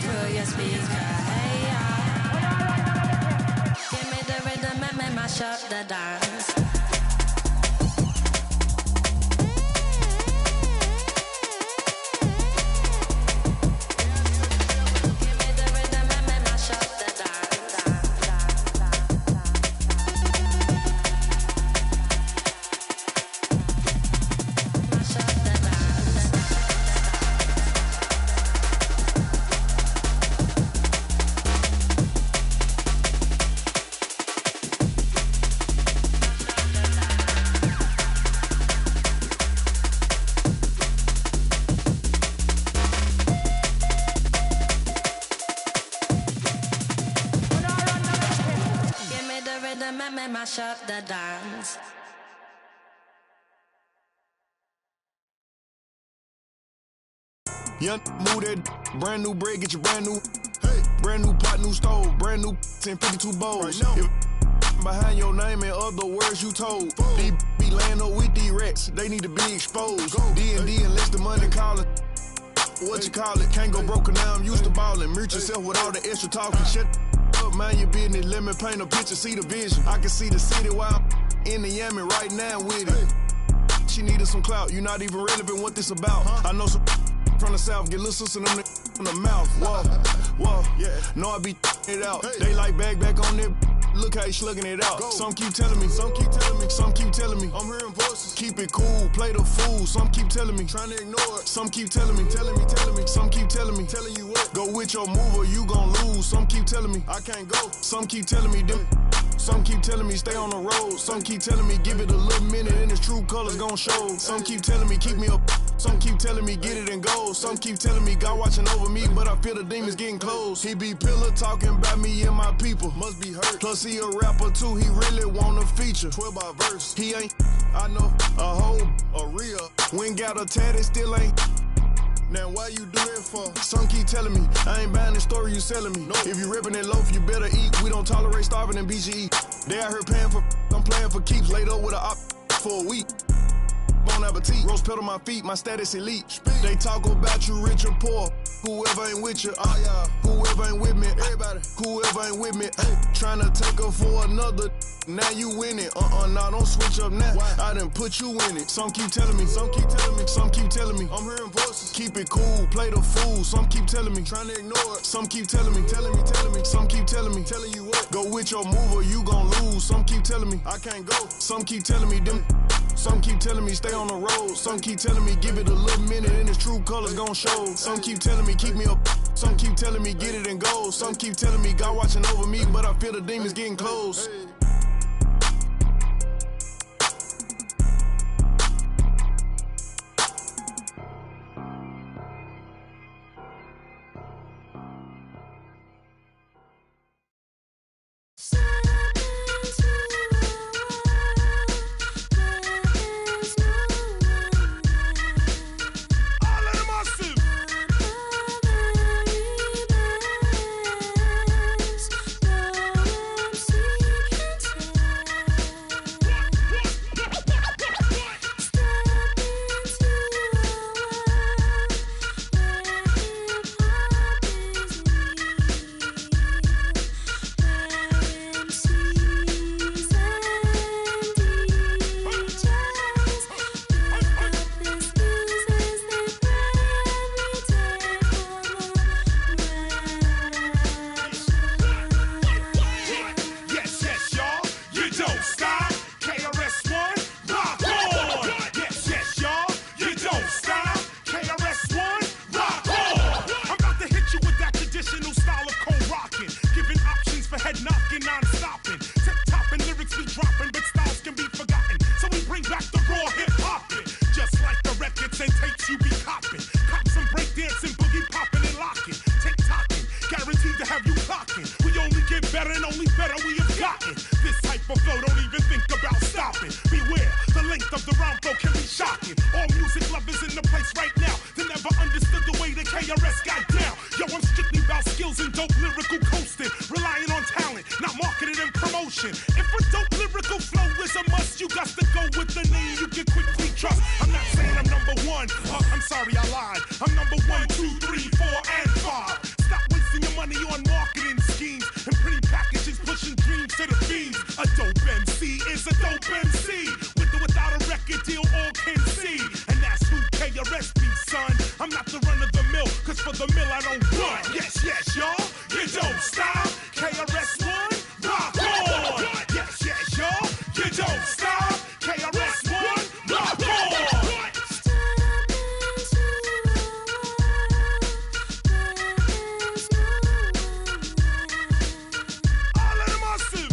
through your speaker. Hey, give me the rhythm and make mash up the dance. Mash up the dance. Young move that brand new bread, get your brand new. Hey, brand new pot, new stove, brand new 1052 bowls. Right now. Behind your name and other words you told. These be laying up with these rats, they need to be exposed. D&D unless the money calling. What you call it? Can't go broke now, I'm used to ballin'. Mute yourself with all the extra talking. Shut up, mind your business. Let me paint a picture, see the vision. I can see the city while I'm in the Yammy right now with it. She needed some clout, you not even relevant what this about. I know some from the south, get little sister them in the mouth. Whoa, yeah. Know I be it out. They like back on their. Look how he slugging it out. Go. Some keep telling me, some keep telling me, some keep telling me. I'm hearing voices. Keep it cool, play the fool. Some keep telling me, trying to ignore it. Some keep telling me, some keep telling me, telling you what. Go with your move or you gon' lose. Some keep telling me, I can't go. Some keep telling me, them. Some keep telling me, stay on the road. Some keep telling me, give it a little minute and its true colors gon' show. Some keep telling me, keep me up. Some keep telling me, get it and go. Some keep telling me, God watching over me, but I feel the demons getting close. He be pillar talking about me and my people. Must be hurt. Plus he a rapper too, he really want a feature. 12 by verse. He ain't, I know, a hoe, a real. When got a tat, it still ain't. Now why you do that for? Some keep telling me, I ain't buying the story you selling me. No. If you ripping that loaf, you better eat. We don't tolerate starving in BGE. They out here paying for, I'm playing for keeps. Laid up with a op for a week. Bon appetit, rose pedal my feet, my status elite. Speed. They talk about you rich or poor. Whoever ain't with you, whoever ain't with me, everybody, whoever ain't with me, trying to take her for another. Now you win it, nah, don't switch up now. Why? I done put you in it. Some keep telling me, some keep telling me, some keep telling me. I'm hearing voices. Keep it cool, play the fool. Some keep telling me, trying to ignore it. Some keep telling me, telling me. Some keep telling me, telling you what. Go with your move or you gon' lose. Some keep telling me, I can't go. Some keep telling me, them. Some keep telling me, stay on the road. Some keep telling me, give it a little minute and its true colors gon' show. Some keep telling me, keep me up. Some keep telling me, get it and go. Some keep telling me, God watching over me, but I feel the demons getting close. I'm sorry I lied. I'm number 1, 2, 3, 4, and 5. Stop the mill, I don't run. Yes, yes, y'all, you don't stop. KRS-One, rock on. Yes, yes, y'all, you don't stop. KRS-One, rock on. All of them awesome.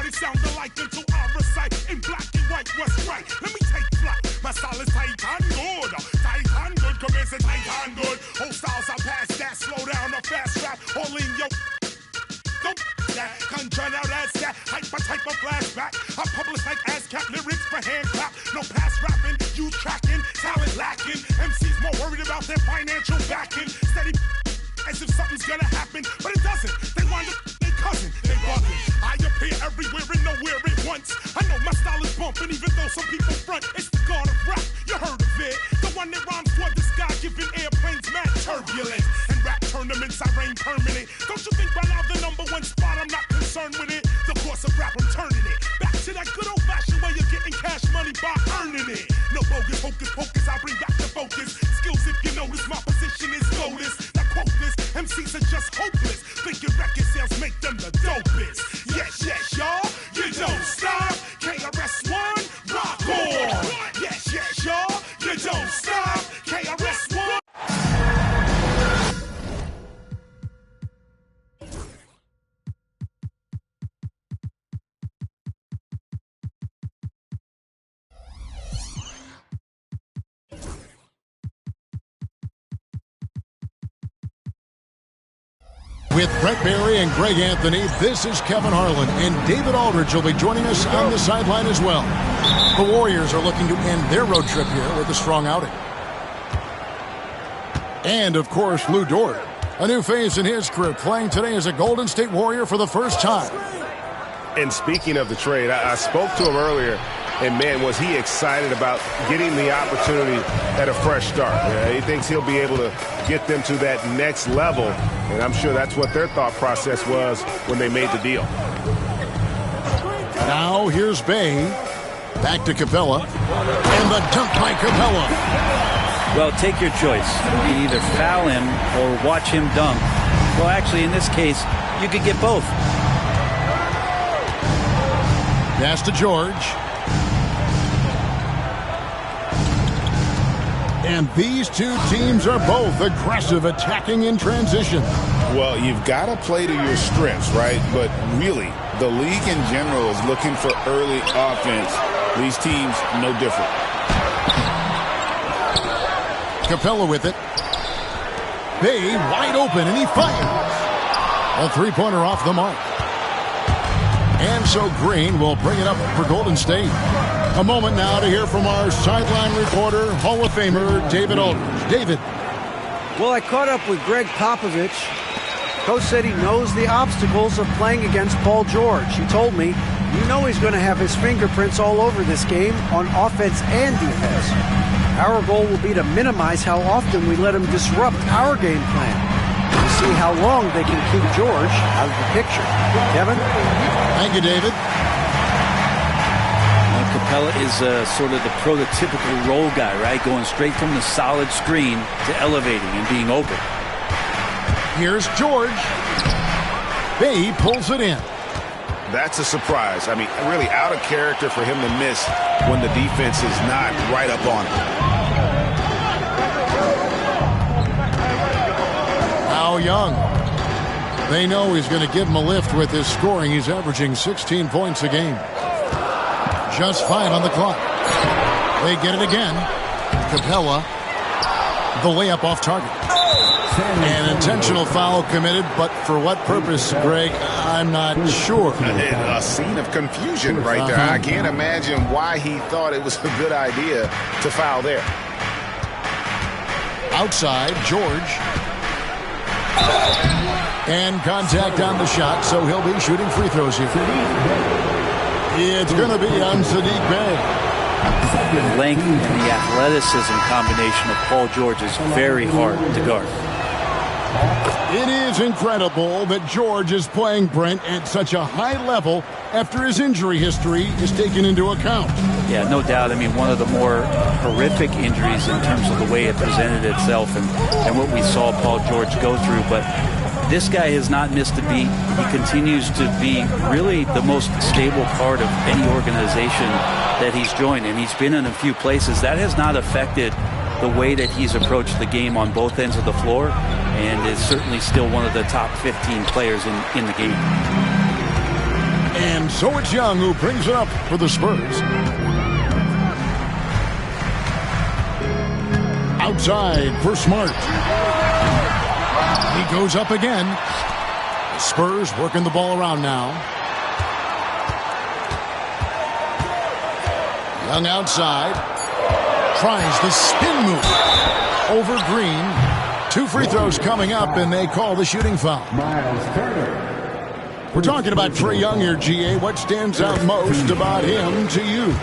Sound alike until I recite in black and white what's right. Let me take flight. My style is tight and good. Tight and good, commence and tight and good. Whole styles I pass that. Slow down or fast rap. All in your don't that. Conjure out as that. Hyper type of flashback. I publish like ASCAP lyrics for hand clap. No pass rapping, you tracking. Talent lacking. MCs more worried about their financial backing. Steady as if something's gonna happen, but it doesn't. They wind up their cousin. They bugging. I appear everywhere and nowhere at once. I know my style is bumping, even though some people front. It's the god of rap, you heard of it. The one that rhymes toward the sky, giving airplanes mad turbulence. And rap tournaments, I reign permanent. Don't you think by now the #1 spot, I'm not concerned with it? The course of rap, I'm turning it back to that good old-fashioned way of getting cash money by earning it. No bogus, hocus pocus, I bring back the focus. Skills, if you notice, my position is lotus. Now quote this, MCs are just hopeless. Thinking record sales make them the dopest. Yes, yes, y'all, you don't stop. KRS-One, rock on. Yes, yes, y'all, you don't stop. KRS-One. With Brett Barry and Greg Anthony, this is Kevin Harlan, and David Aldridge will be joining us on the sideline as well. The Warriors are looking to end their road trip here with a strong outing. And, of course, Lou Dort, a new face in his career, playing today as a Golden State Warrior for the first time. And speaking of the trade, I spoke to him earlier, and, man, was he excited about getting the opportunity at a fresh start. He thinks he'll be able to get them to that next level, and I'm sure that's what their thought process was when they made the deal. Now here's Bay. Back to Capella. And the dunk by Capella. Well, take your choice. You can either foul him or watch him dunk. Well, actually, in this case, you could get both. Pass to George. And these two teams are both aggressive, attacking in transition. Well, you've got to play to your strengths, right? But really, the league in general is looking for early offense. These teams, no different. Capella with it. Bay wide open, and he fires. A three-pointer off the mark. And so Green will bring it up for Golden State. A moment now to hear from our sideline reporter, Hall of Famer David Aldridge. David. Well, I caught up with Greg Popovich. Coach said he knows the obstacles of playing against Paul George. He told me, you know he's going to have his fingerprints all over this game on offense and defense. Our goal will be to minimize how often we let him disrupt our game plan. We'll see how long they can keep George out of the picture. Kevin? Thank you, David. Capella is sort of the prototypical role guy, right? Going straight from the solid screen to elevating and being open. Here's George. Bay pulls it in. That's a surprise. I mean, really out of character for him to miss when the defense is not right up on him. How young. They know he's going to give him a lift with his scoring. He's averaging 16 points a game. Just 5 on the clock. They get it again. Capella, the layup off target. An intentional foul committed, but for what purpose, Greg? I'm not sure. A scene of confusion right there. I can't imagine why he thought it was a good idea to foul there. Outside, George. And contact on the shot, so he'll be shooting free throws here. It's going to be on Sadiq Bey. The length and the athleticism combination of Paul George is very hard to guard. It is incredible that George is playing, Brent, at such a high level after his injury history is taken into account. Yeah, no doubt. I mean, one of the more horrific injuries in terms of the way it presented itself and what we saw Paul George go through. But this guy has not missed a beat. He continues to be really the most stable part of any organization that he's joined, and he's been in a few places. That has not affected the way that he's approached the game on both ends of the floor, and is certainly still one of the top 15 players in the game. And so it's Young who brings it up for the Spurs. Outside for Smart. He goes up again. The Spurs working the ball around now. Young outside. Tries the spin move. Over Green. 2 free throws coming up, and they call the shooting foul. We're talking about Trae Young here, GA. What stands out most about him to you?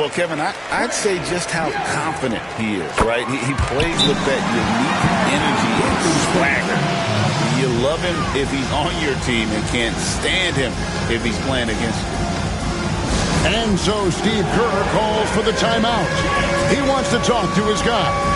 Well, Kevin, I'd say just how confident he is, right? He plays with that unique energy and swagger. You love him if he's on your team and can't stand him if he's playing against you. And so Steve Kerr calls for the timeout. He wants to talk to his guys.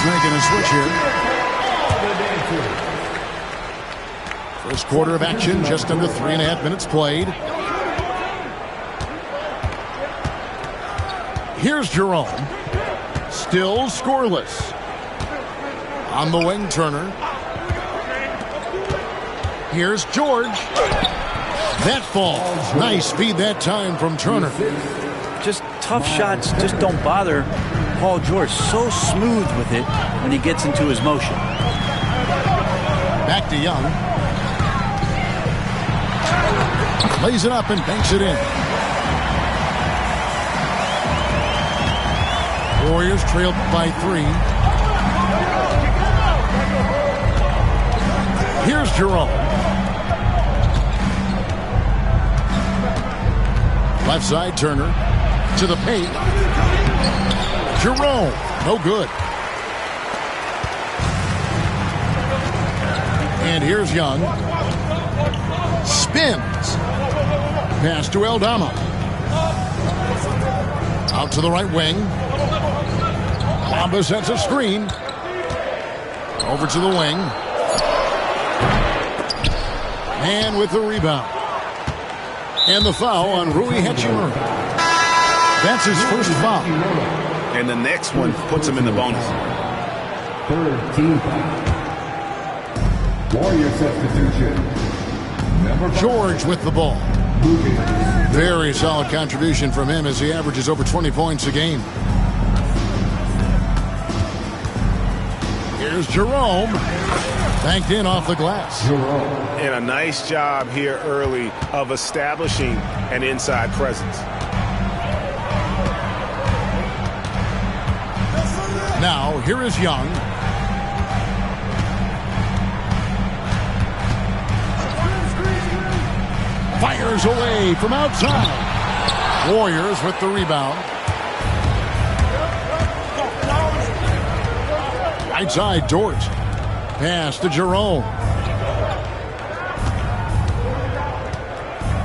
Making a switch here. First quarter of action, just under 3.5 minutes played. Here's Jerome. Still scoreless. On the wing, Turner. Here's George. That falls. Nice feed that time from Turner. Just tough shots just don't bother Paul George. So smooth with it when he gets into his motion. Back to Young. Lays it up and banks it in. Warriors trailed by 3. Here's Jerome. Left side, Turner. To the paint. Jerome, no good. And here's Young. Spins. Pass to Aldama. Out to the right wing. Lamba sets a screen. Over to the wing. And with the rebound. And the foul on Rui Hachimura. That's his first foul. And the next one puts him in the bonus. Third team foul. Warrior substitution. George with the ball. Very solid contribution from him as he averages over 20 points a game. Here's Jerome. Banked in off the glass. And a nice job here early of establishing an inside presence. Now, here is Young. Fires away from outside. Warriors with the rebound. Right side, Dort. Pass to Jerome.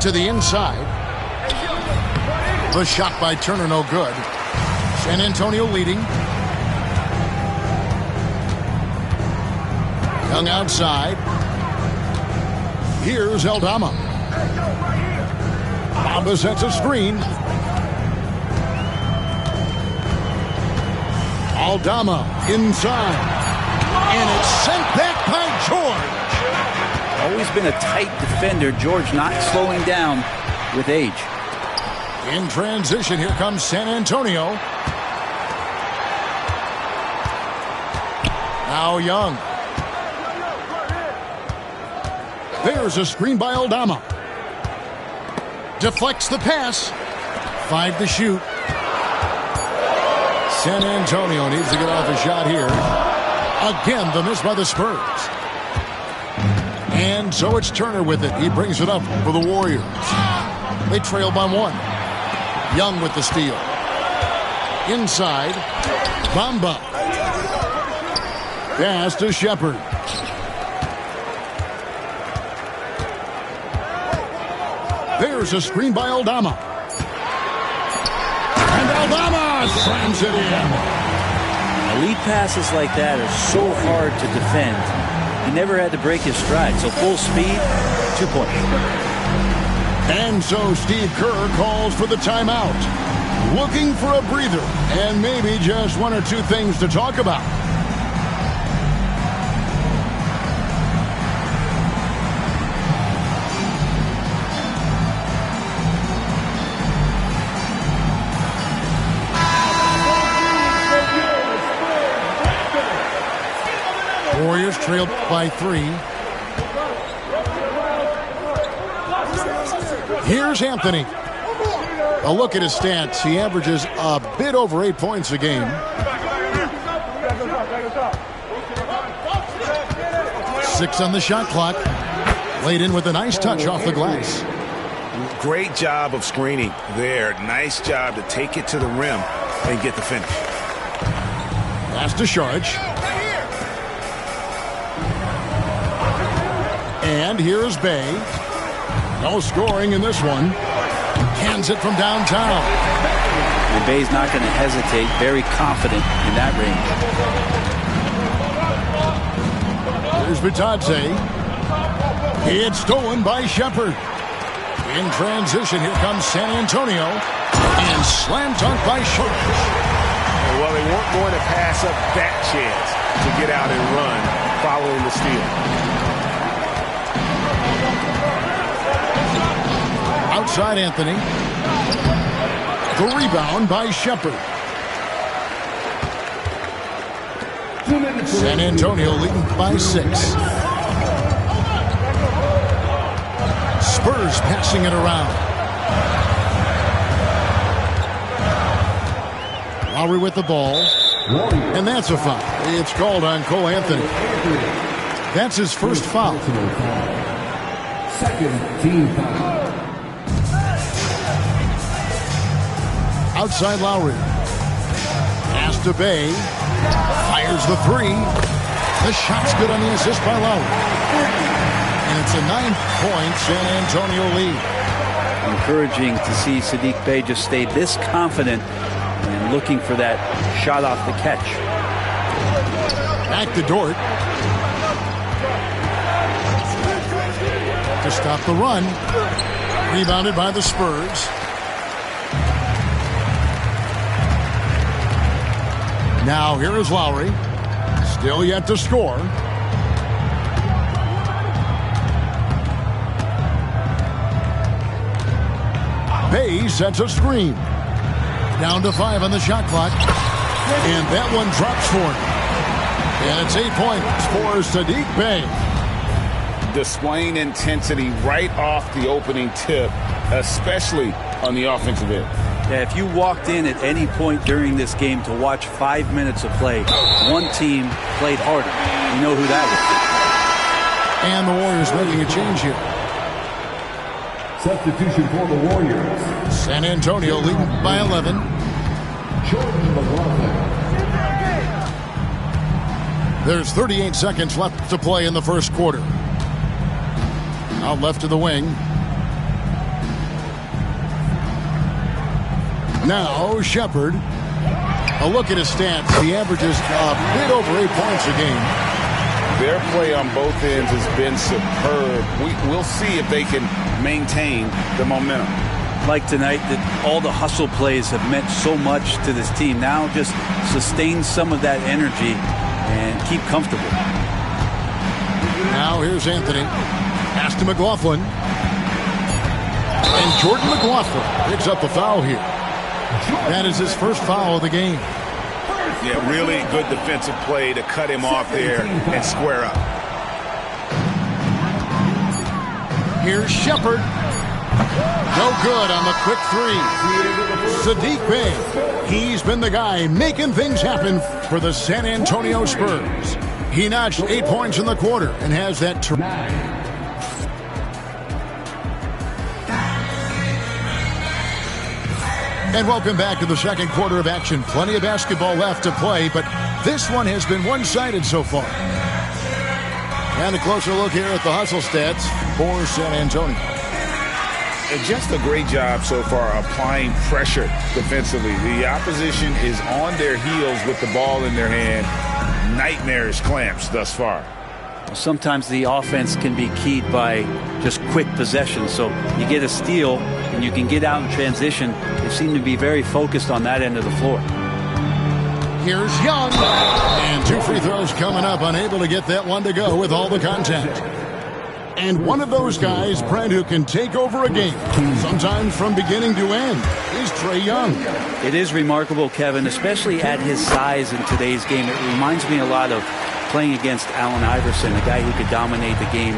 To the inside. The shot by Turner, no good. San Antonio leading. Young outside. Here's Aldama. Bamba sets a screen. Aldama inside. And it's sent back by George. Always been a tight defender. George not slowing down with age. In transition, here comes San Antonio. Now Young. There's a screen by Aldama. Deflects the pass. 5 to shoot. San Antonio needs to get off a shot here. Again, the miss by the Spurs. And so it's Turner with it. He brings it up for the Warriors. They trail by 1. Young with the steal. Inside. Bamba. Pass to Shepard. There's a screen by Aldama. And Aldama slams it in. Elite passes like that are so hard to defend. He never had to break his stride. So full speed, 2 points. And so Steve Kerr calls for the timeout. Looking for a breather and maybe just 1 or 2 things to talk about. Warriors trailed by 3. Here's Anthony. A look at his stats. He averages a bit over 8 points a game. 6 on the shot clock. Laid in with a nice touch off the glass. Great job of screening there. Nice job to take it to the rim and get the finish. Pass to Sharge. And here's Bay. No scoring in this one. Hands it from downtown. And Bay's not going to hesitate. Very confident in that range. Here's Bitadze. It's stolen by Shepard. In transition, here comes San Antonio. And slam dunk by Sharge. Well, they weren't going to pass up that chance to get out and run following the steal. Outside Anthony. The rebound by Shepard. San Antonio leading by 6. Spurs passing it around. Lowry with the ball. And that's a foul. It's called on Cole Anthony. That's his first foul. Second team foul. Outside Lowry. Pass to Bay. Fires the 3. The shot's good on the assist by Lowry. And it's a 9-point San Antonio lead. Encouraging to see Saddiq Bey just stay this confident and looking for that shot off the catch. Back to Dort. To stop the run. Rebounded by the Spurs. Now here is Lowry. Still yet to score. Bay sets a screen. Down to 5 on the shot clock. And that one drops for him. And it's 8 points for Saddiq Bey. Displaying intensity right off the opening tip, especially on the offensive end. Yeah, if you walked in at any point during this game to watch 5 minutes of play, one team played harder. You know who that was. And the Warriors making a change here. Substitution for the Warriors. San Antonio leading by 11. Jordan McLaughlin. There's 38 seconds left to play in the first quarter. Out left to the wing. Now Shepard. A look at his stats. He averages a bit over 8 points a game. Their play on both ends has been superb. We'll see if they can maintain the momentum. Like tonight, that all the hustle plays have meant so much to this team. Now just sustain some of that energy and keep comfortable. Now here's Anthony. Pass to McLaughlin. And Jordan McLaughlin picks up the foul here. That is his first foul of the game. Yeah, really good defensive play to cut him off there and square up. Here's Shepard. No good on the quick three. Sadiq Bey. He's been the guy making things happen for the San Antonio Spurs. He notched 8 points in the quarter and has that. And welcome back to the second quarter of action. Plenty of basketball left to play, but this one has been one-sided so far. And a closer look here at the hustle stats for San Antonio. Just a great job so far applying pressure defensively. The opposition is on their heels with the ball in their hand. Nightmarish clamps thus far. Sometimes the offense can be keyed by just quick possession. So you get a steal and you can get out in transition. They seem to be very focused on that end of the floor. Here's Young. And 2 free throws coming up. Unable to get that one to go with all the contact. And one of those guys, Brent, who can take over a game, sometimes from beginning to end, is Trae Young. It is remarkable, Kevin, especially at his size in today's game. It reminds me a lot of playing against Allen Iverson, a guy who could dominate the game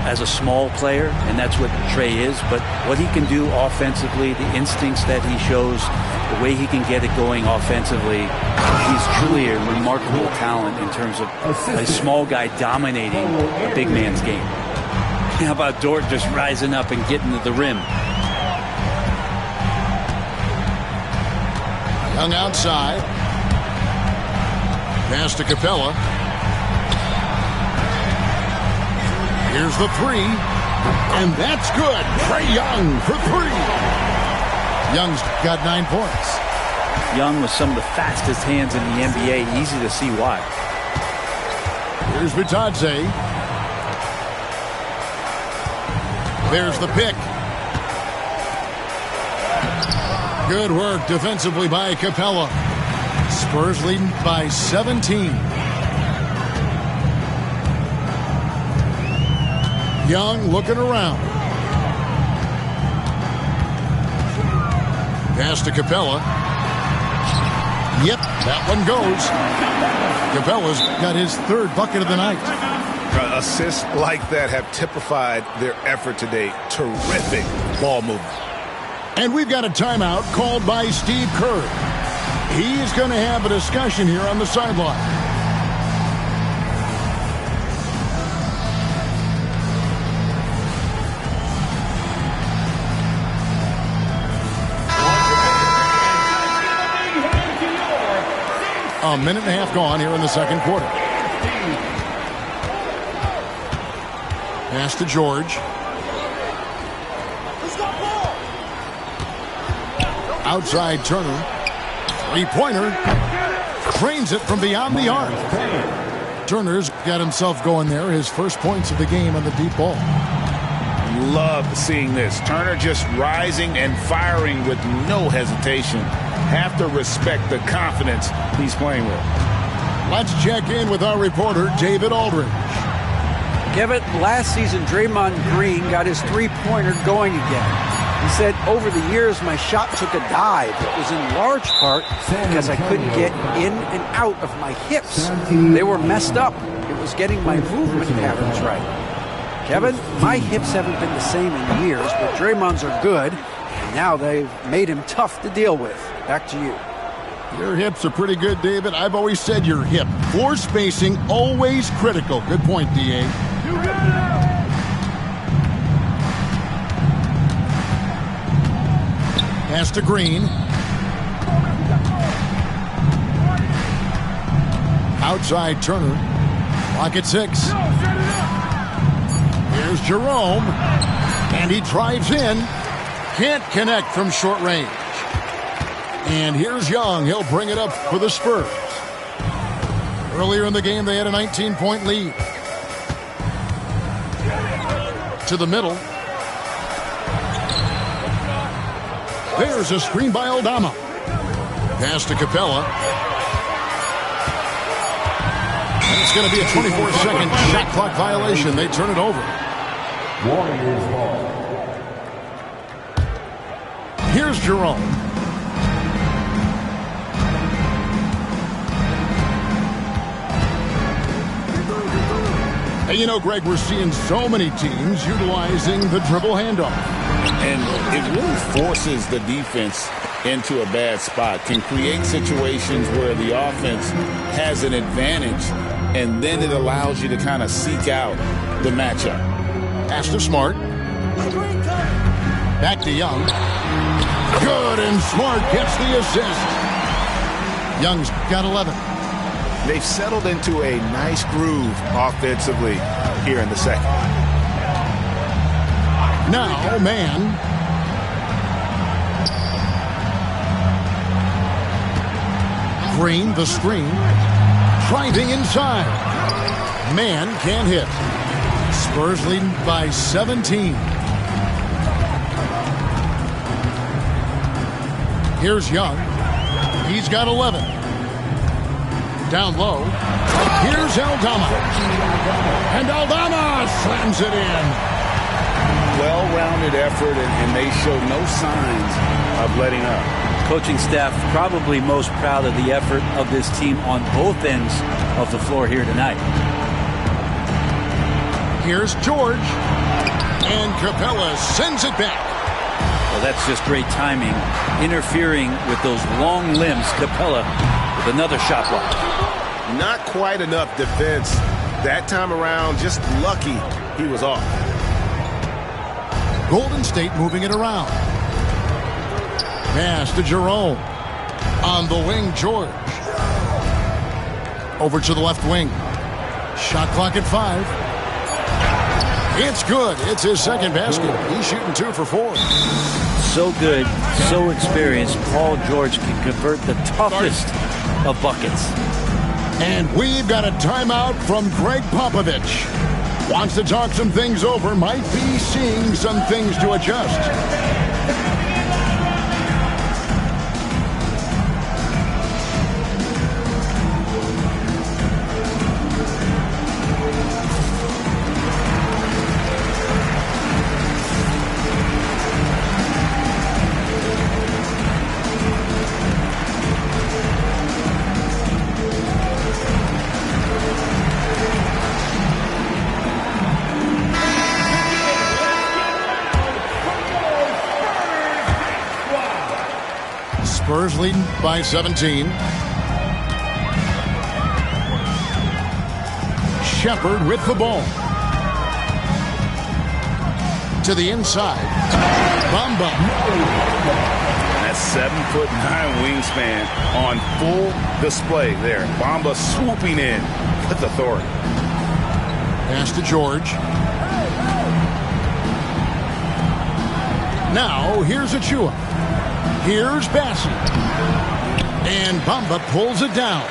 as a small player, and that's what Trae is. But what he can do offensively, the instincts that he shows, the way he can get it going offensively, he's truly a remarkable talent in terms of a small guy dominating a big man's game. How about Dort just rising up and getting to the rim? Young outside. Pass to Capella. Here's the three. And that's good. Trae Young for three. Young's got 9 points. Young with some of the fastest hands in the NBA. Easy to see why. Here's Vitadze. There's the pick. Good work defensively by Capella. Spurs leading by 17. Young looking around. Pass to Capella. Yep, that one goes. Capella's got his third bucket of the night. Assists like that have typified their effort today. Terrific ball movement. And we've got a timeout called by Steve Kerr. He's going to have a discussion here on the sideline. A minute and a half gone here in the second quarter. Pass to George. Outside Turner. Three-pointer. Trains it from beyond the arc. Turner's got himself going there. His first points of the game on the deep ball. Love seeing this. Turner just rising and firing with no hesitation. Have to respect the confidence he's playing with. Let's check in with our reporter, David Aldridge. Kevin, last season, Draymond Green got his three-pointer going again. He said, over the years, my shot took a dive. It was in large part because I couldn't get in and out of my hips. They were messed up. It was getting my movement patterns right. Kevin, my hips haven't been the same in years, but Draymond's are good, and now they've made him tough to deal with. Back to you. Your hips are pretty good, David. I've always said your hip. Floor spacing, always critical. Good point, D.A. Pass to Green. Outside Turner. Clock at 6. Here's Jerome. And he drives in. Can't connect from short range. And here's Young. He'll bring it up for the Spurs. Earlier in the game, they had a 19-point lead. To the middle. There's a screen by Aldama. Pass to Capella. And it's going to be a 24-second shot clock violation. They turn it over. Warriors ball. Here's Jerome. And you know, Greg, we're seeing so many teams utilizing the dribble handoff. And it really forces the defense into a bad spot, can create situations where the offense has an advantage, and then it allows you to kind of seek out the matchup. Pass to Smart. Back to Young. Good, and Smart gets the assist. Young's got 11. They've settled into a nice groove offensively here in the second. Now, man. Green, the screen. Driving inside. Man can't hit. Spurs leading by 17. Here's Young. He's got 11. Down low. Here's Aldama. And Aldama slams it in. Well-rounded effort, and they show no signs of letting up. Coaching staff probably most proud of the effort of this team on both ends of the floor here tonight. Here's George. And Capella sends it back. Well, that's just great timing. Interfering with those long limbs. Capella with another shot block. Not quite enough defense that time around. Just lucky he was off. Golden State moving it around. Pass to Jerome. On the wing, George. Over to the left wing. Shot clock at 5. It's good. It's his second basket. He's shooting 2 for 4. So good, so experienced. Paul George can convert the toughest of buckets. And we've got a timeout from Greg Popovich. Wants to talk some things over. Might be seeing some things to adjust. Spurs leading by 17. Shepard with the ball. To the inside. Bamba. That 7'9" wingspan on full display there. Bamba swooping in with authority. Pass to George. Now here's Achua. Here's Bassett. And Bamba pulls it down.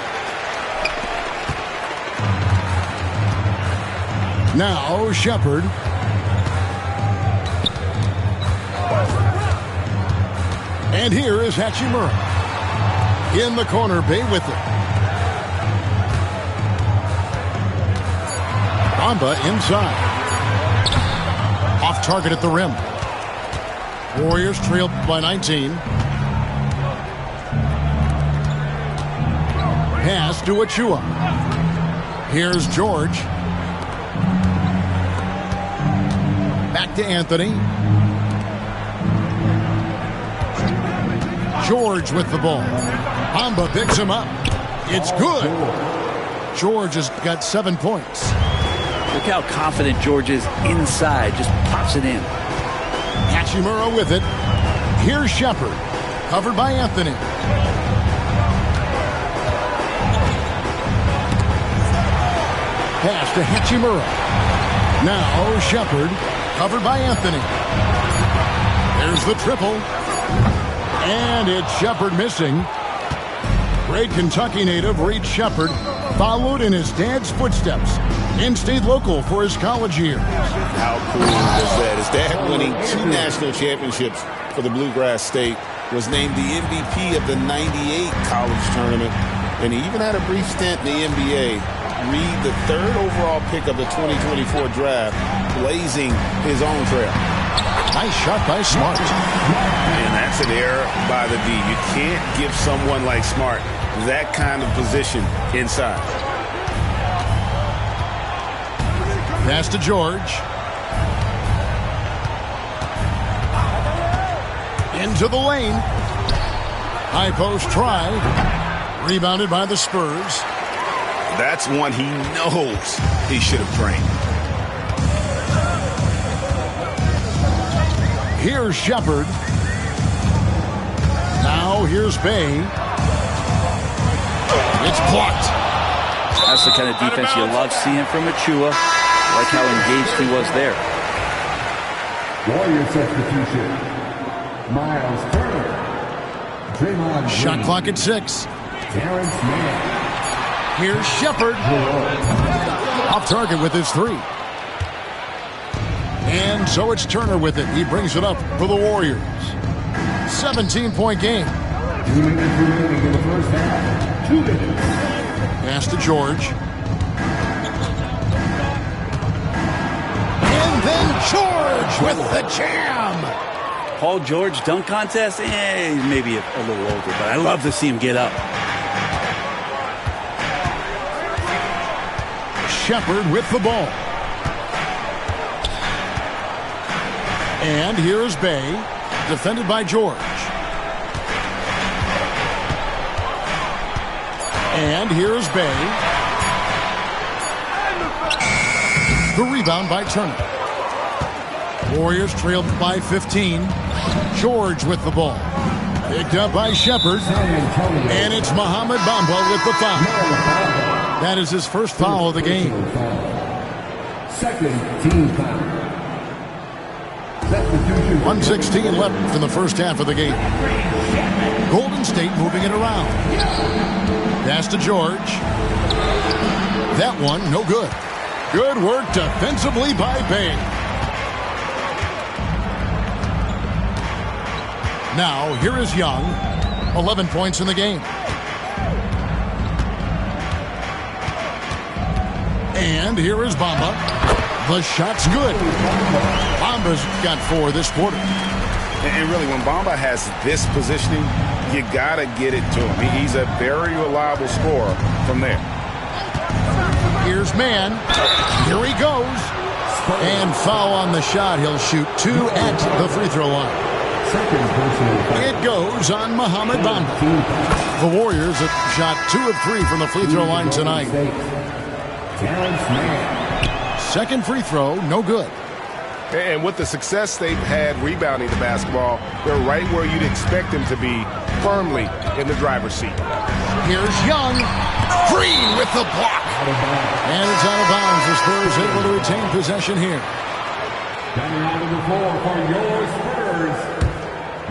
Now Shepard. And here is Hachimura. In the corner, Bay with it. Bamba inside. Off target at the rim. Warriors trailed by 19. Pass to Achua. Here's George. Back to Anthony. George with the ball. Bamba picks him up. It's good. George has got 7 points. Look how confident George is inside. Just pops it in. Hachimura with it. Here's Shepard. Covered by Anthony. Pass to Hachimura. Now Shepard, covered by Anthony. There's the triple. And it's Shepard missing. Great Kentucky native Reed Shepard followed in his dad's footsteps and stayed local for his college years. How cool was that? His dad, winning 2 national championships for the Bluegrass State, was named the MVP of the '98 college tournament, and he even had a brief stint in the NBA. Reed, the 3rd overall pick of the 2024 draft, blazing his own trail. Nice shot by Smart. And that's an error by the D. You can't give someone like Smart that kind of position inside. Pass to George. Into the lane. High post try. Rebounded by the Spurs. That's one he knows he should have trained. Here's Shepard. Now here's Bay. It's blocked. That's the kind of defense you love seeing from Achua. Like how engaged he was there. Warrior substitution. Miles Turner. Draymond Shot Green. clock at 6. Terrence Mann. Here's Shepard. Off target with his 3. And so it's Turner with it. He brings it up for the Warriors. 17-point game. 2 minutes remaining in the first half. 2 minutes. Pass to George. And then George with the jam. Paul George dunk contest? He's maybe a little older, but I love to see him get up. Shepard with the ball. And here's Bay, defended by George. And here's Bay. The rebound by Turner. Warriors trailed by 15. George with the ball. Picked up by Shepard. And it's Mohamed Bamba with the foul. That is his first foul of the game. Second team foul. 1:16 left in the first half of the game. Golden State moving it around. Pass to George. That one, no good. Good work defensively by Bay. Now, here is Young. 11 points in the game. And here is Bamba. The shot's good. Bamba's got 4 this quarter. And really, when Bamba has this positioning, you got to get it to him. He's a very reliable scorer from there. Here's Mann. Here he goes. And foul on the shot. He'll shoot 2 at the free throw line. It goes on Mohamed Bamba. The Warriors have shot 2 of 3 from the free throw line tonight. Second free throw, no good. And with the success they've had rebounding the basketball, they're right where you'd expect them to be, firmly in the driver's seat. Here's Young. Green with the block. And it's out of bounds. The Spurs able to retain possession here. Coming out of the floor for your Spurs,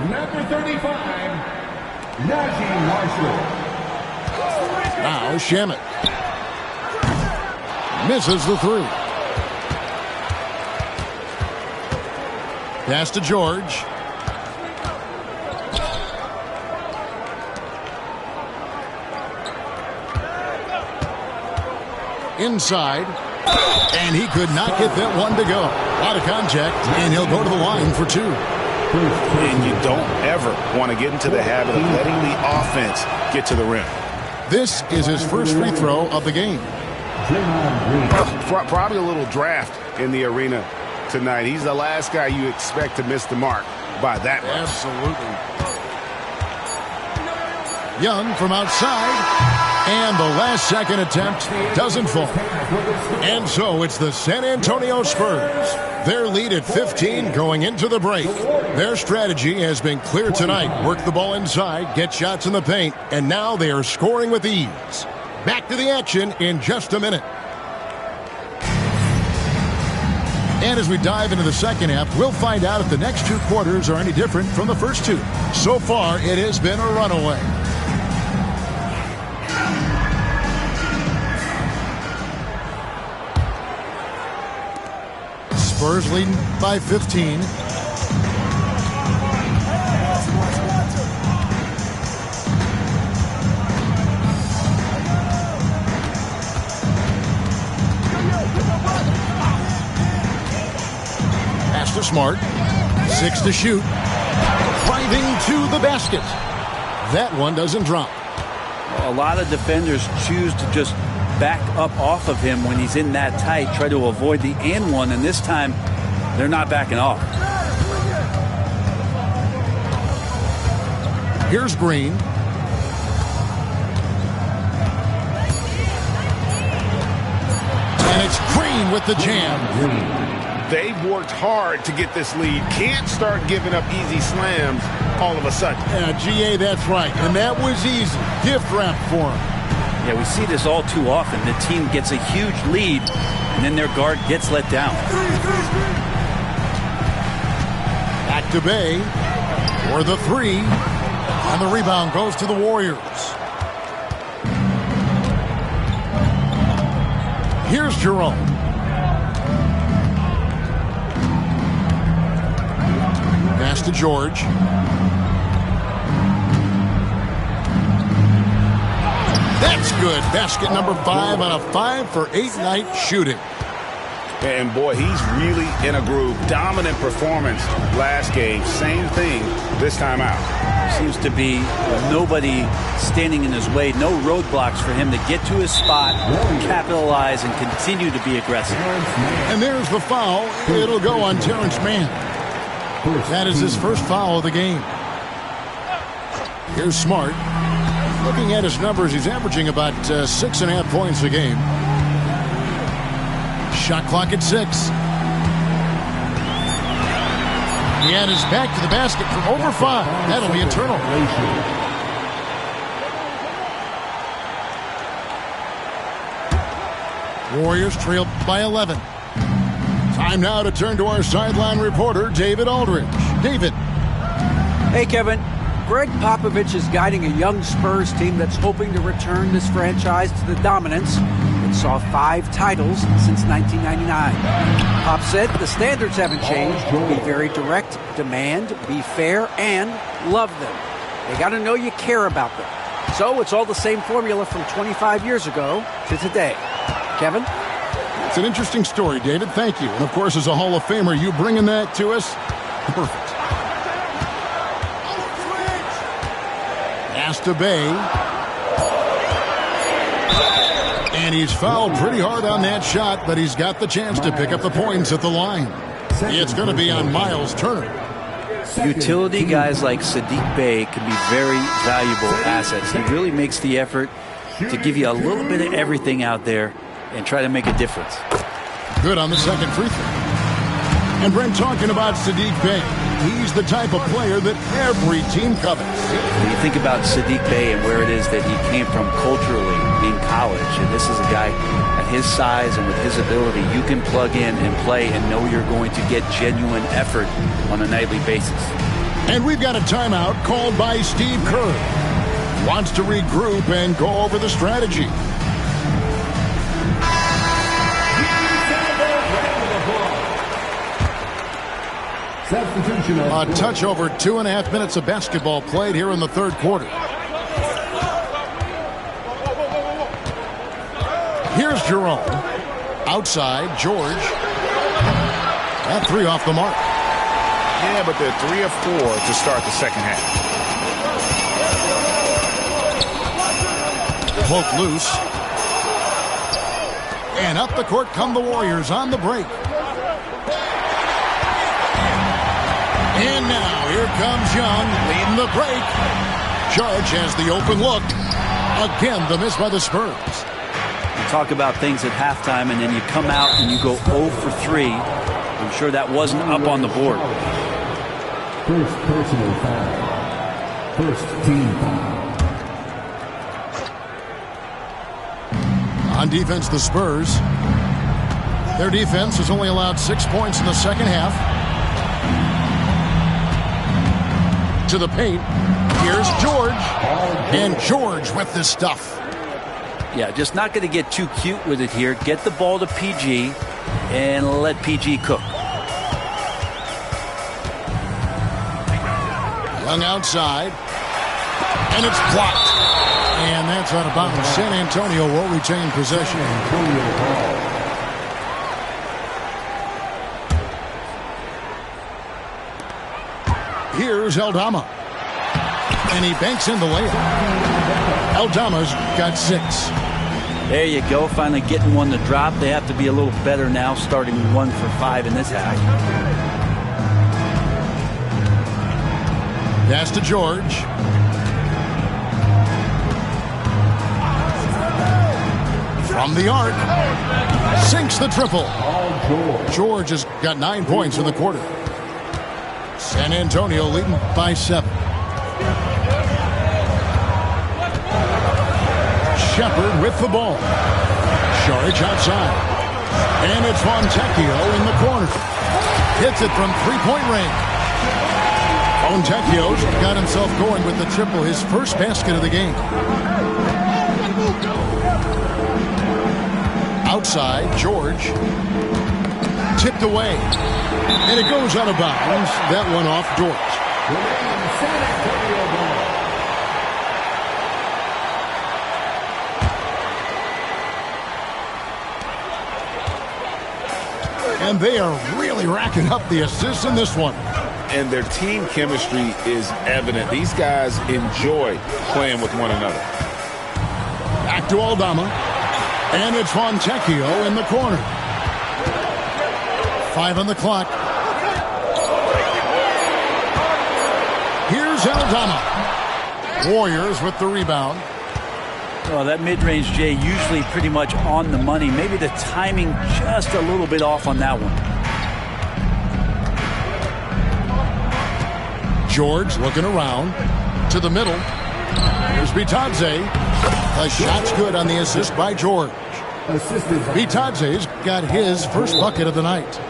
number 35, Najee Marshall. Now Shamet. Misses the 3. Pass to George. Inside. And he could not get that one to go. A lot of contact, and he'll go to the line for 2. And you don't ever want to get into the habit of letting the offense get to the rim. This is his first free throw of the game. Probably a little draft in the arena tonight. He's the last guy you expect to miss the mark by that much. Absolutely. Young from outside. And the last second attempt doesn't fall. And so it's the San Antonio Spurs. Their lead at 15 going into the break. Their strategy has been clear tonight. Work the ball inside, get shots in the paint, and now they are scoring with ease. Back to the action in just a minute. And as we dive into the second half, we'll find out if the next two quarters are any different from the first two. So far, it has been a runaway. Spurs leading by 15. Pass to Smart. 6 to shoot. Driving to the basket. That one doesn't drop. A lot of defenders choose to just back up off of him when he's in that tight, try to avoid the and one, and this time they're not backing off. Here's Green. And it's Green with the jam. They've worked hard to get this lead. Can't start giving up easy slams all of a sudden. Yeah, GA, that's right. And that was easy. Gift wrap for him. Yeah, we see this all too often. The team gets a huge lead, and then their guard gets let down. Back to Bay for the three. And the rebound goes to the Warriors. Here's Jerome. Pass to George. That's good. Basket number 5 on a 5-for-8 night shooting. And boy, he's really in a groove. Dominant performance last game. Same thing this time out. Seems to be nobody standing in his way. No roadblocks for him to get to his spot, capitalize, and continue to be aggressive. And there's the foul. It'll go on Terrence Mann. That is his first foul of the game. Here's Smart. Looking at his numbers, he's averaging about 6.5 points a game. Shot clock at 6. And is back to the basket for over 5. That'll be a turnover. Warriors trail by 11. Time now to turn to our sideline reporter, David Aldridge. David. Hey, Kevin. Greg Popovich is guiding a young Spurs team that's hoping to return this franchise to the dominance that saw 5 titles since 1999. Pop said the standards haven't changed. Be very direct, demand, be fair, and love them. They got to know you care about them. So it's all the same formula from 25 years ago to today. Kevin? It's an interesting story, David. Thank you. And, of course, as a Hall of Famer, you bringing that to us? Perfect. Pass to Bay. And he's fouled pretty hard on that shot, but he's got the chance to pick up the points at the line. It's going to be on Miles Turner. Utility guys like Saddiq Bey can be very valuable assets. He really makes the effort to give you a little bit of everything out there and try to make a difference. Good on the second free throw. And Brent, talking about Saddiq Bey, he's the type of player that every team covets. When you think about Saddiq Bey and where it is that he came from culturally in college, and this is a guy at his size and with his ability, you can plug in and play and know you're going to get genuine effort on a nightly basis. And we've got a timeout called by Steve Kerr. Wants to regroup and go over the strategy. A touch over 2.5 minutes of basketball played here in the third quarter. Here's Jerome. Outside, George. That 3 off the mark. Yeah, but they're 3 of 4 to start the second half. Poke loose. And up the court come the Warriors on the break. And now here comes Young leading the break. Judge has the open look. Again, the miss by the Spurs. You talk about things at halftime and then you come out and you go 0 for 3. I'm sure that wasn't up on the board. First personal foul. First team foul. On defense, the Spurs. Their defense has only allowed 6 points in the second half. To the paint. Here's George. And George with the stuff. Yeah, just not going to get too cute with it here. Get the ball to PG and let PG cook. Young outside. And it's blocked. And that's out of bounds. San Antonio will retain possession. Here's Aldama. And he banks in the layup. Aldama's got 6. There you go. Finally getting one to drop. They have to be a little better now, starting 1 for 5 in this half. Pass to George. From the arc. Sinks the triple. George has got 9 points in the quarter. San Antonio leading by 7. Shepard with the ball. Sharge outside. And it's Fontecchio in the corner. Hits it from three-point range. Fontecchio's got himself going with the triple, his first basket of the game. Outside, George. Tipped away. And it goes out of bounds. That one off George. And they are really racking up the assists in this one. And their team chemistry is evident. These guys enjoy playing with one another. Back to Aldama. And it's Fontecchio in the corner. 5 on the clock. Here's Aldama. Warriors with the rebound. Well, that mid-range, Jay, usually pretty much on the money. Maybe the timing just a little bit off on that one. George looking around to the middle. Here's Bitadze. The shot's good on the assist by George. Bitadze's got his first bucket of the night.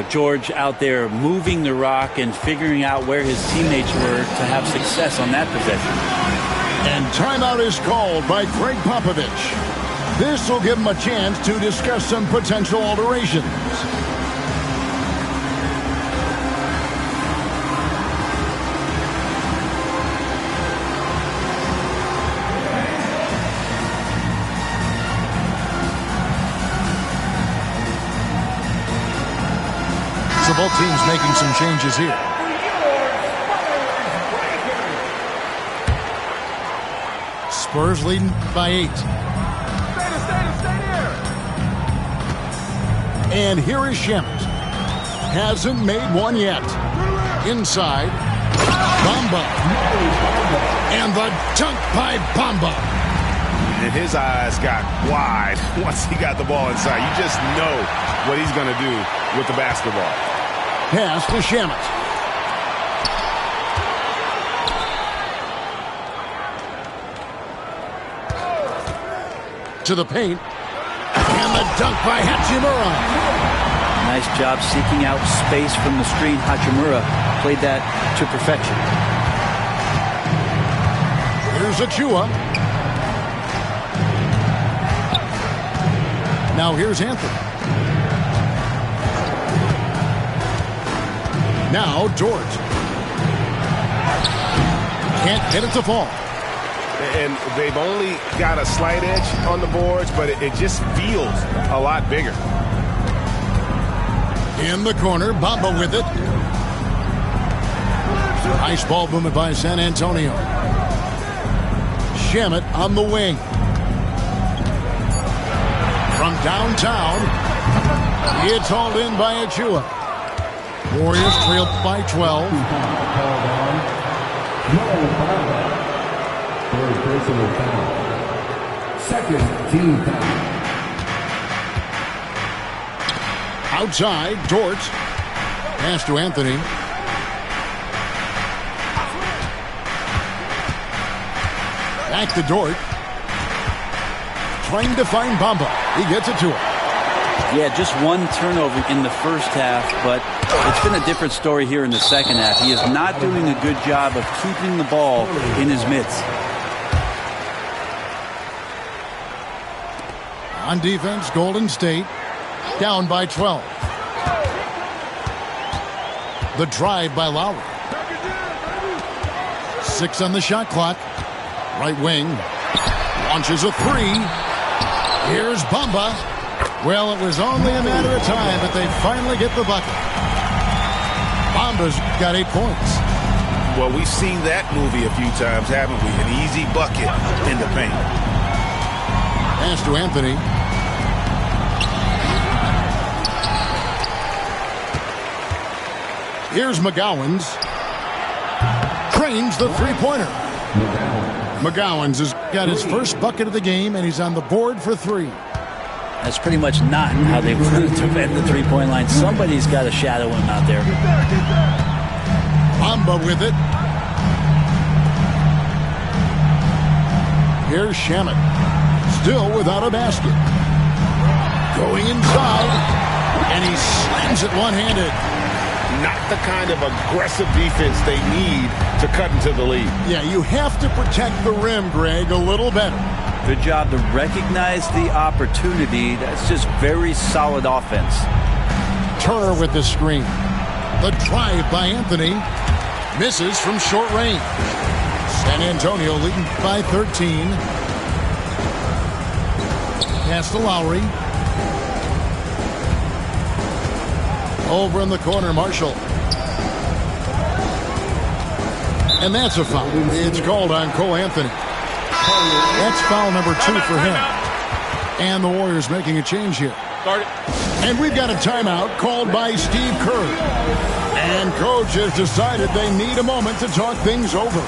George out there moving the rock and figuring out where his teammates were to have success on that possession. And timeout is called by Greg Popovich. This will give him a chance to discuss some potential alterations. So both teams making some changes here. Spurs leading by 8. And here is Shemet. Hasn't made one yet. Inside. Bamba. And the dunk by Bamba. And his eyes got wide once he got the ball inside. You just know what he's going to do with the basketball. Pass to Shemet. To the paint. And the dunk by Hachimura. Nice job seeking out space from the screen. Hachimura played that to perfection. Here's Achua. Now here's Anthony. Now George. Can't get it to fall. And they've only got a slight edge on the boards, but it just feels a lot bigger. In the corner, Bamba with it. Nice ball movement by San Antonio. Shemet on the wing. From downtown, it's hauled in by Achua. Warriors trailed by 12. Third personal foul. Second team foul. Outside, George. Pass to Anthony. Back to Dort. Trying to find Bamba. He gets it to him. Yeah, just one turnover in the first half, but it's been a different story here in the second half. He is not doing a good job of keeping the ball in his mitts. On defense, Golden State down by 12. The drive by Lowry. 6 on the shot clock. Right wing. Launches a 3. Here's Bamba. Well, it was only a matter of time, but they finally get the bucket. Bamba's got 8 points. Well, we've seen that movie a few times, haven't we? An easy bucket in the paint. Pass to Anthony. Here's McGowan's. Trains the three-pointer. McGowan's has got his first bucket of the game, and he's on the board for 3. That's pretty much not how they wanted to defend the three-point line. Somebody's got to shadow him out there. Bamba with it. Here's Shamet. Still without a basket. Going inside, and he slams it one-handed. Not the kind of aggressive defense they need to cut into the lead. Yeah, you have to protect the rim, Greg, a little better. Good job to recognize the opportunity. That's just very solid offense. Turner with the screen. The drive by Anthony. Misses from short range. San Antonio leading by 13. Pass to Lowry. Over in the corner, Marshall. And that's a foul. It's called on Cole Anthony. That's foul number 2 for him. And the Warriors making a change here. And we've got a timeout called by Steve Kerr. And coach has decided they need a moment to talk things over.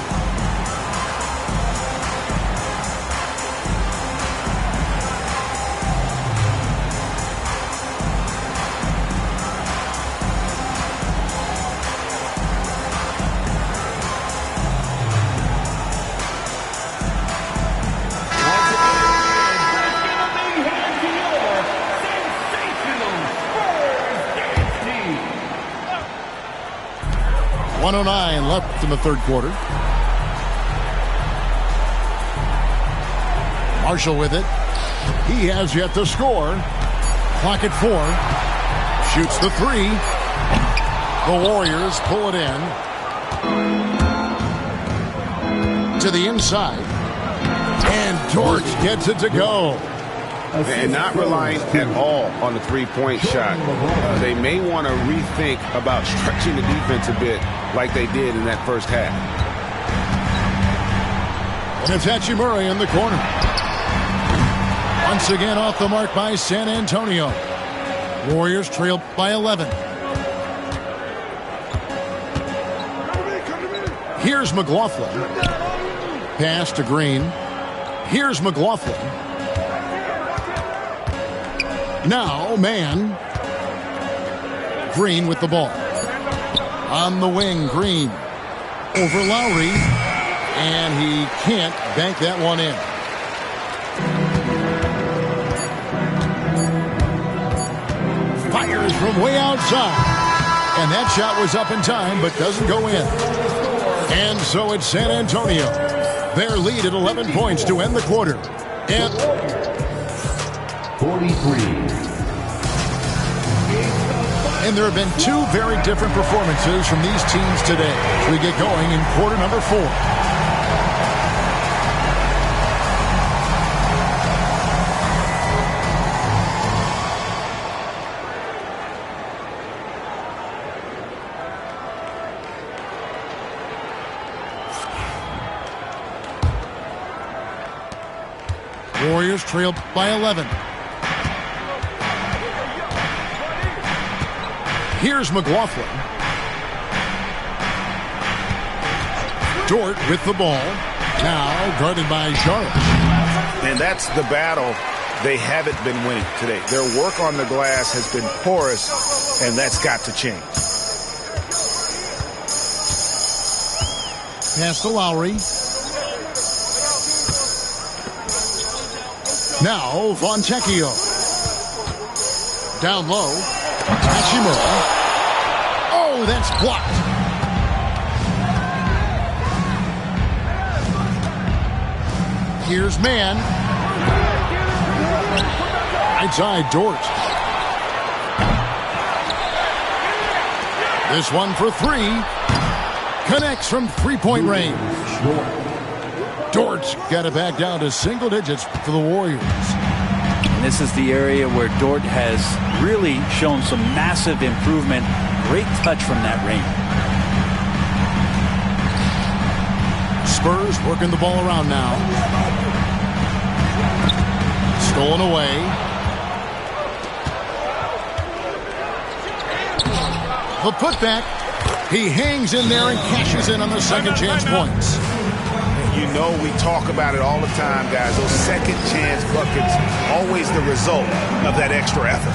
Left in the third quarter. Marshall with it. He has yet to score. Clock at 4. Shoots the 3. The Warriors pull it in. To the inside. And Dort gets it to go. And not relying at all on the three-point shot. They may want to rethink about stretching the defense a bit like they did in that first half. And it's Hachimura in the corner. Once again off the mark by San Antonio. Warriors trail by 11. Here's McLaughlin. Pass to Green. Here's McLaughlin. Now, man. Green with the ball. On the wing, Green. Over Lowry. And he can't bank that one in. Fires from way outside. And that shot was up in time, but doesn't go in. And so it's San Antonio. Their lead at 11 points to end the quarter. And 43. And there have been 2 very different performances from these teams today as we get going in quarter number 4. Warriors trail by 11. Here's McLaughlin. Dort with the ball. Now guarded by Charles. And that's the battle they haven't been winning today. Their work on the glass has been porous, and that's got to change. Pass to Lowry. Now Fontecchio. Down low. Hashimoto. Oh, that's blocked. Here's man. Right side, Dort. This one for three. Connects from three-point range. Dort's got it back down to single digits for the Warriors. And this is the area where Dort has really shown some massive improvement. Great touch from that range. Spurs working the ball around now. Stolen away. The putback. He hangs in there and cashes in on the second chance points. You know we talk about it all the time, guys. Those second chance buckets, always the result of that extra effort.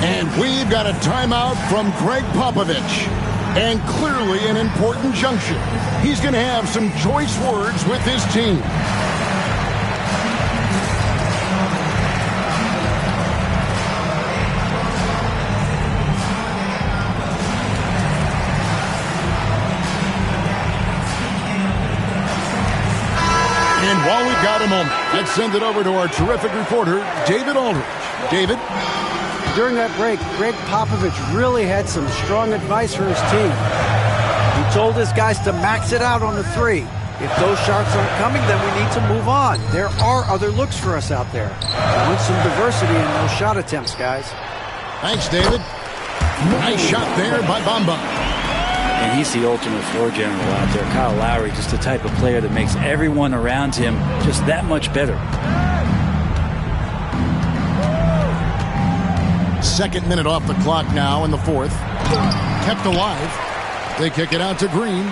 And we've got a timeout from Greg Popovich. And clearly an important junction. He's going to have some choice words with his team. And while we've got a moment, let's send it over to our terrific reporter, David Aldridge. David? During that break, Greg Popovich really had some strong advice for his team. He told his guys to max it out on the three. If those shots aren't coming, then we need to move on. There are other looks for us out there. We want some diversity in those shot attempts, guys. Thanks, David. Nice shot there by Bamba. And he's the ultimate floor general out there. Kyle Lowry, just the type of player that makes everyone around him just that much better. Second minute off the clock now in the fourth. Kept alive. They kick it out to Green.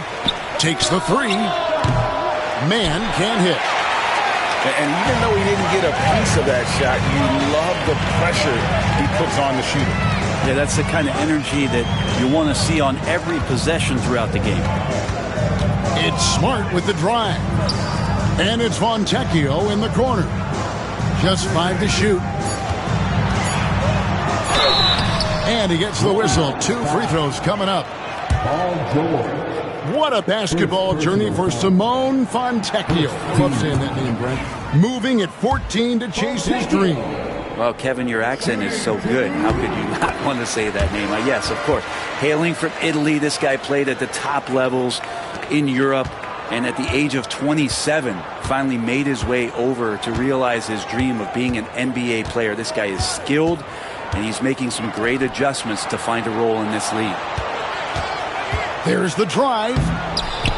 Takes the three. Man can't hit. And even though he didn't get a piece of that shot, you love the pressure he puts on the shooter. Yeah, that's the kind of energy that you want to see on every possession throughout the game. It's Smart with the drive. And it's Fontecchio in the corner. Just 5 to shoot. And he gets the whistle. 2 free throws coming up. What a basketball journey for Simone Fontecchio. Love saying that name, Brent. Moving at 14 to chase his dream. Well, Kevin, your accent is so good. How could you not want to say that name? Yes, of course. Hailing from Italy, this guy played at the top levels in Europe. And at the age of 27, finally made his way over to realize his dream of being an NBA player. This guy is skilled, and he's making some great adjustments to find a role in this league. There's the drive.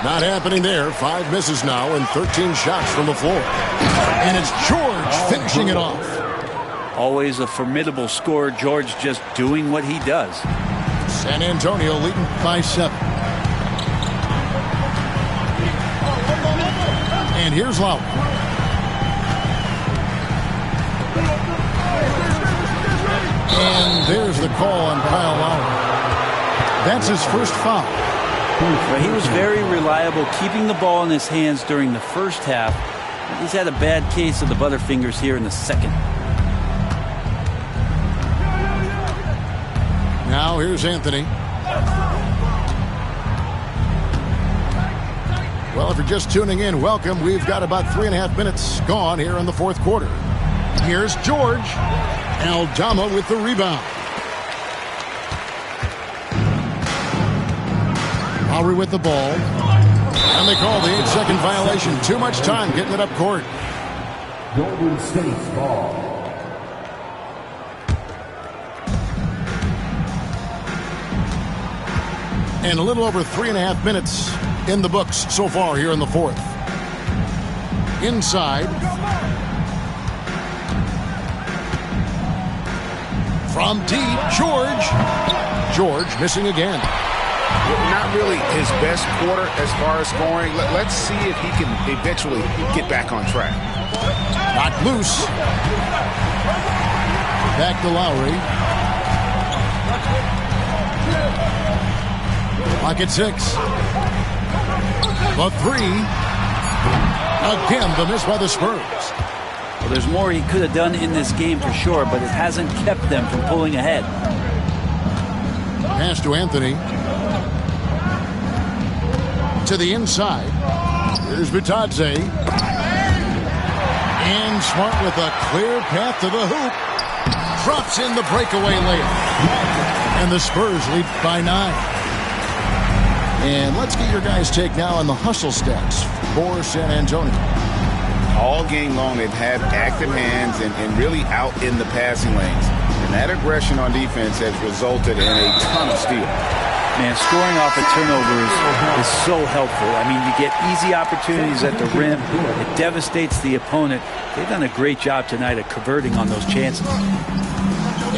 Not happening there. 5 misses now and 13 shots from the floor. And it's George finishing it off. Always a formidable scorer. George just doing what he does. San Antonio leading by 7. And here's Lowry. And there's the call on Kyle Lowry. That's his first foul. Well, he was very reliable, keeping the ball in his hands during the first half. He's had a bad case of the butterfingers here in the second. Now here's Anthony. Well, if you're just tuning in, welcome. We've got about 3.5 minutes gone here in the fourth quarter. Here's George. Aldama with the rebound. Lowry with the ball. And they call the 8-second violation. Too much time getting it up court. Golden State's ball. And a little over 3.5 minutes in the books so far here in the fourth. Inside. From deep, George. George missing again. Not really his best quarter as far as scoring. Let's see if he can eventually get back on track. Knocked loose. Back to Lowry. Clock at 6. The 3. Again, the miss by the Spurs. Well, there's more he could have done in this game for sure, but it hasn't kept them from pulling ahead. Pass to Anthony. To the inside. Here's Bitadze. And Smart with a clear path to the hoop. Drops in the breakaway layup. And the Spurs lead by 9. And let's get your guys' take now on the hustle stats for San Antonio. All game long, they've had active hands and really out in the passing lanes. And that aggression on defense has resulted in a ton of steals. Man, scoring off of turnovers is so helpful. I mean, you get easy opportunities at the rim. It devastates the opponent. They've done a great job tonight at converting on those chances.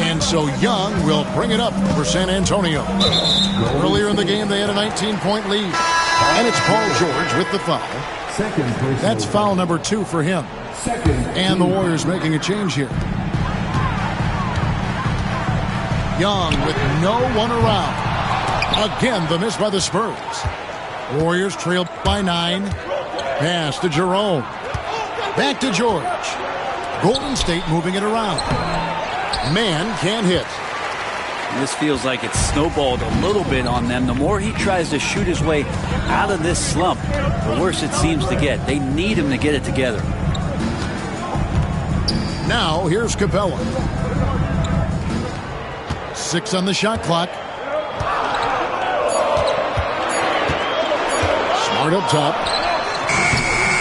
And so Young will bring it up for San Antonio. Earlier in the game, they had a 19-point lead. And it's Paul George with the foul. That's foul number 2 for him. And the Warriors making a change here. Young with no one around. Again, the miss by the Spurs. Warriors trail by 9. Pass to Jerome. Back to George. Golden State moving it around. Man can't hit. This feels like it's snowballed a little bit on them. The more he tries to shoot his way out of this slump, the worse it seems to get. They need him to get it together. Now, here's Capella. 6 on the shot clock. Smart up top.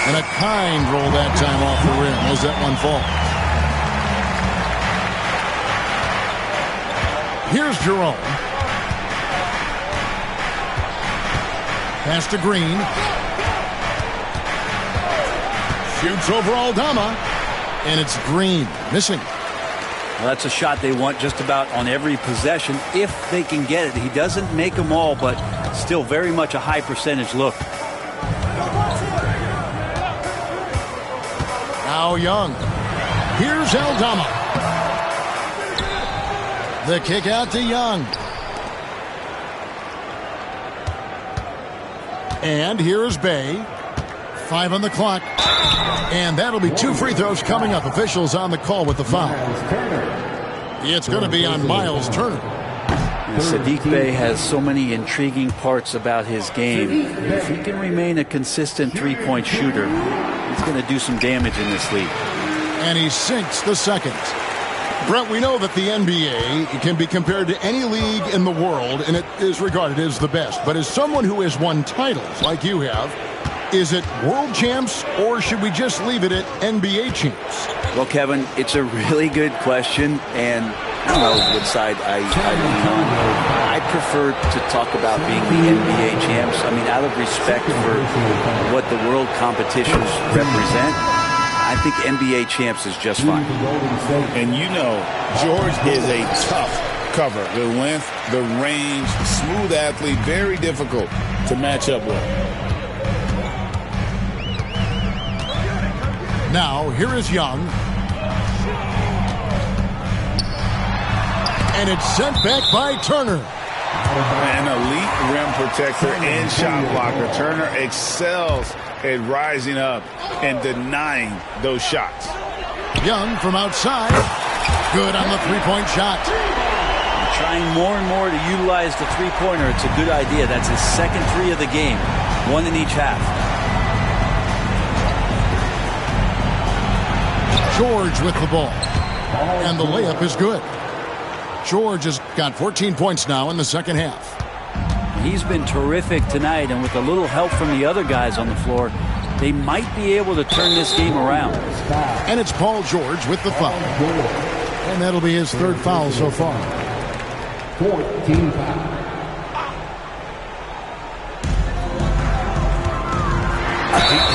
And a kind roll that time off the rim as that one falls. Here's Jerome. Pass to Green. Shoots over Aldama. And it's Green missing. Well, that's a shot they want just about on every possession if they can get it. He doesn't make them all, but still very much a high percentage look. Now Young. Here's Aldama. The kick out to Young. And here's Bay. 5 on the clock. And that'll be 2 free throws coming up. Officials on the call with the foul. It's going to be on Miles Turner. And Saddiq Bey has so many intriguing parts about his game. If he can remain a consistent three-point shooter, he's going to do some damage in this league. And he sinks the second. Brent, we know that the NBA can be compared to any league in the world, and it is regarded as the best. But as someone who has won titles like you have, is it world champs, or should we just leave it at NBA champs? Well, Kevin, it's a really good question, and I don't know which side I lean on. I prefer to talk about being the NBA champs. I mean, out of respect for what the world competitions represent, I think NBA champs is just fine. And you know, George is a tough cover. The length, the range, smooth athlete, very difficult to match up with. Now, here is Young. And it's sent back by Turner. An elite rim protector and shot blocker. Turner excels at rising up and denying those shots. Young from outside. Good on the three-point shot. Trying more and more to utilize the three-pointer. It's a good idea. That's his second 3 of the game. 1 in each half. George with the ball. And the layup is good. George has got 14 points now in the second half. He's been terrific tonight, and with a little help from the other guys on the floor, they might be able to turn this game around. And it's Paul George with the foul. And that'll be his 3rd foul so far. 14 foul.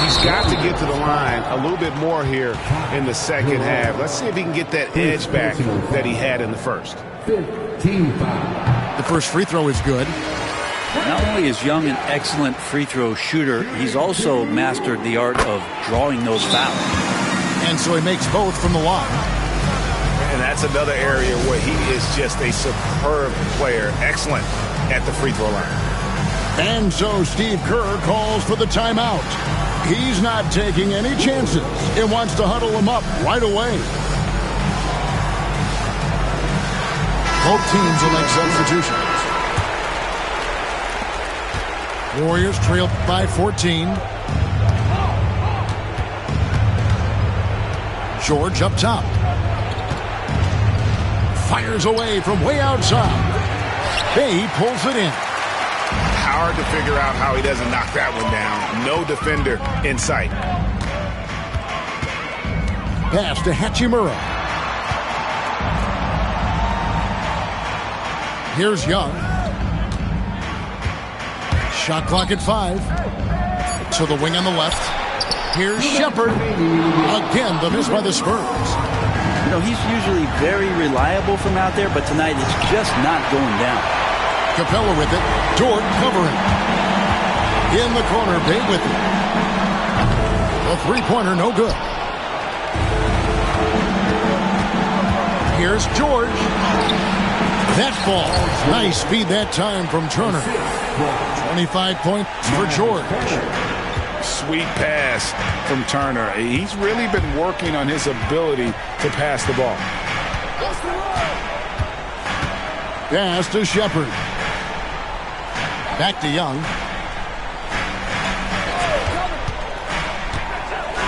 He's got to get to the line a little bit more here in the second half. Let's see if he can get that edge back that he had in the first. 15 foul. The first free throw is good. Not only is Young an excellent free throw shooter, he's also mastered the art of drawing those fouls. And so he makes both from the line. And that's another area where he is just a superb player. Excellent at the free throw line. And so Steve Kerr calls for the timeout. He's not taking any chances. He wants to huddle him up right away. Both teams will make substitutions. Warriors trail by 14. George up top. Fires away from way outside. Bay pulls it in. Hard to figure out how he doesn't knock that one down. No defender in sight. Pass to Hachimura. Here's Young. Shot clock at 5. To the wing on the left. Here's Shepard. Again, the miss by the Spurs. You know, he's usually very reliable from out there, but tonight it's just not going down. Capella with it. Dort covering. In the corner, Bay with it. A three-pointer, no good. Here's George. That ball. Nice speed that time from Turner. 25 points for George. Sweet pass from Turner. He's really been working on his ability to pass the ball. Pass to Shepard. Back to Young.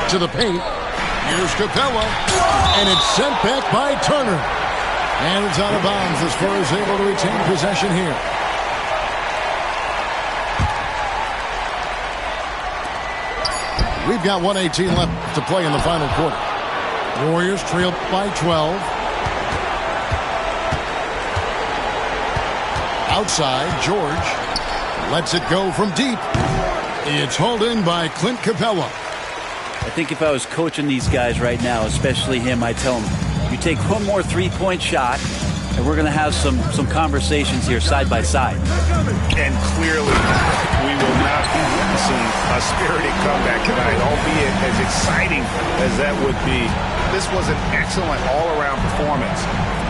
To the paint. Here's Capella. And it's sent back by Turner. And it's out of bounds as Spurs able to retain possession here. We've got 1:18 left to play in the final quarter. Warriors trail by 12. Outside, George lets it go from deep. It's hauled in by Clint Capella. I think if I was coaching these guys right now, especially him, I'd tell him, you take one more three-point shot, and we're going to have some conversations here side by side. And clearly, we will not be witnessing a spirited comeback tonight, albeit as exciting as that would be. This was an excellent all-around performance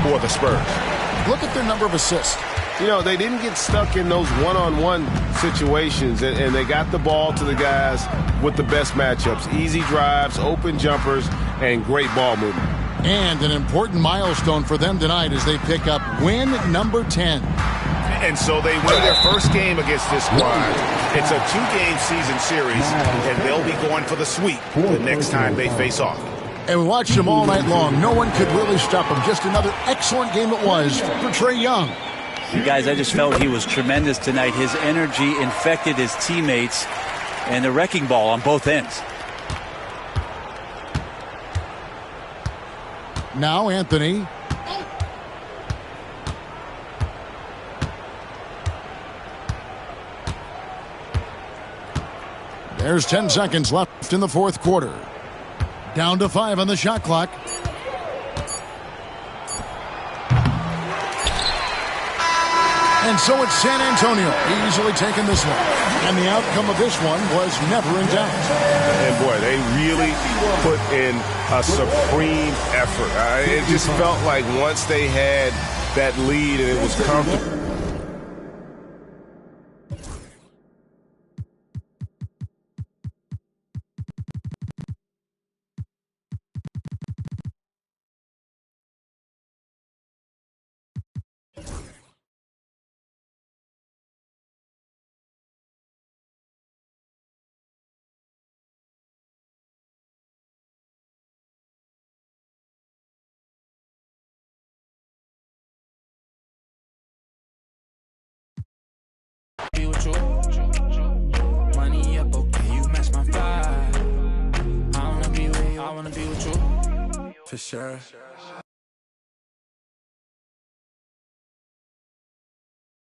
for the Spurs. Look at their number of assists. You know, they didn't get stuck in those one-on-one situations, and they got the ball to the guys with the best matchups. Easy drives, open jumpers, and great ball movement. And an important milestone for them tonight as they pick up win number 10. And so they win their first game against this squad. It's a 2-game season series, and they'll be going for the sweep the next time they face off. And we watched them all night long. No one could really stop them. Just another excellent game it was for Trae Young. You guys, I just felt he was tremendous tonight. His energy infected his teammates, and a wrecking ball on both ends. Now Anthony. There's 10 seconds left in the fourth quarter. Down to 5 on the shot clock. And so it's San Antonio easily taking this one. And the outcome of this one was never in doubt. And boy, they really put in a supreme effort. It just felt like once they had that lead and it was comfortable. Be with you. Money up, okay, you match my vibe. I wanna be with you. For sure.